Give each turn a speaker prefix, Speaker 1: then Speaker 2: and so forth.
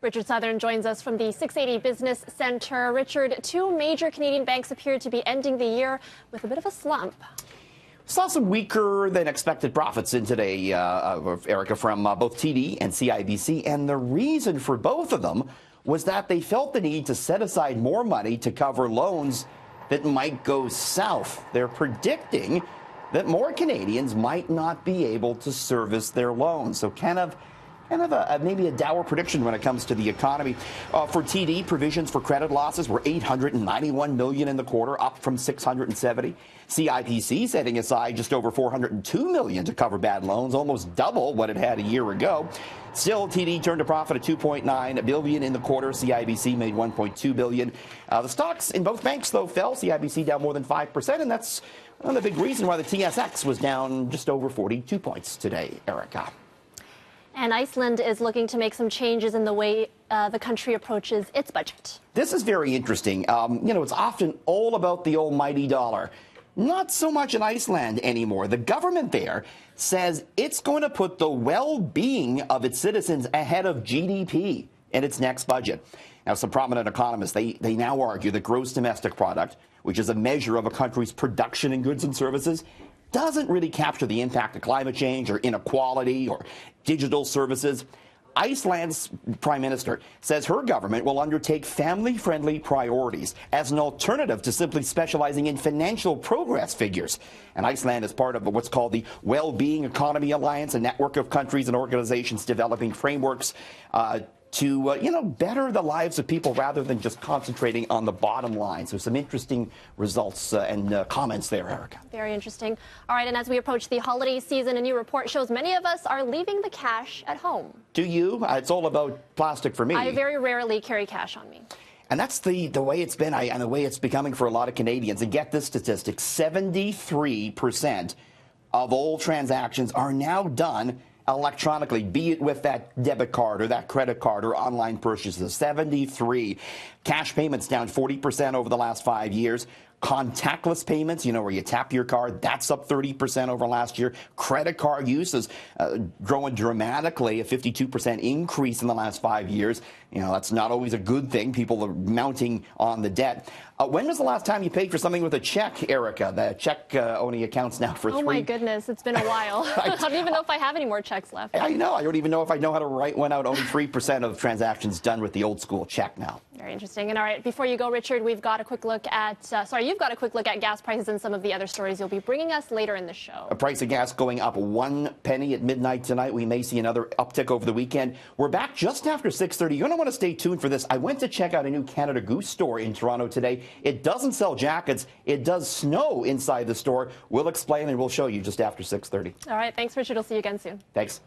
Speaker 1: Richard Southern joins us from the 680 Business Center. Richard, two major Canadian banks appear to be ending the year with a bit of a slump.
Speaker 2: Saw some weaker than expected profits in today, Erica, from both TD and CIBC. And the reason for both of them was that they felt the need to set aside more money to cover loans that might go south. They're predicting that more Canadians might not be able to service their loans. So maybe a dour prediction when it comes to the economy. For TD, provisions for credit losses were $891 million in the quarter, up from $670. CIBC setting aside just over $402 million to cover bad loans, almost double what it had a year ago. Still, TD turned a profit of $2.9 billion in the quarter. CIBC made $1.2 billion. The stocks in both banks, though, fell. CIBC down more than 5%, and that's one of the big reasons why the TSX was down just over 42 points today, Erica.
Speaker 1: And Iceland is looking to make some changes in the way the country approaches its budget.
Speaker 2: This is very interesting. It's often all about the almighty dollar. Not so much in Iceland anymore. The government there says it's going to put the well-being of its citizens ahead of GDP in its next budget. Now, some prominent economists, they now argue that gross domestic product, which is a measure of a country's production in goods and services, doesn't really capture the impact of climate change or inequality or digital services. Iceland's prime minister says her government will undertake family-friendly priorities as an alternative to simply specializing in financial progress figures. And Iceland is part of what's called the Well-Being Economy Alliance, a network of countries and organizations developing frameworks to better the lives of people rather than just concentrating on the bottom line. So some interesting results and comments there, Erica.
Speaker 1: Very interesting. All right, and as we approach the holiday season, a new report shows many of us are leaving the cash at home.
Speaker 2: Do you? It's all about plastic for me.
Speaker 1: I very rarely carry cash on me.
Speaker 2: And that's the way it's been and the way it's becoming for a lot of Canadians. And get this statistic, 73% of all transactions are now done electronically, be it with that debit card or that credit card or online purchases. 73. Cash payments down 40% over the last 5 years. Contactless payments, where you tap your card, that's up 30% over last year. Credit card use is growing dramatically, a 52% increase in the last 5 years. That's not always a good thing. People are mounting on the debt. When was the last time you paid for something with a check, Erica? The check only accounts now for 3.
Speaker 1: Oh, my goodness. It's been a while. I don't even know if I have any more checks left.
Speaker 2: I know. I don't even know if I know how to write one out. Only 3% of transactions done with the old school check now.
Speaker 1: Very interesting. And all right, before you go, Richard, you've got a quick look at gas prices and some of the other stories you'll be bringing us later in the show.
Speaker 2: A price of gas going up 1 penny at midnight tonight. We may see another uptick over the weekend. We're back just after 6:30. You're going to want to stay tuned for this. I went to check out a new Canada Goose store in Toronto today. It doesn't sell jackets. It does snow inside the store. We'll explain and we'll show you just after 6:30.
Speaker 1: All right. Thanks, Richard. We'll see you again soon.
Speaker 2: Thanks.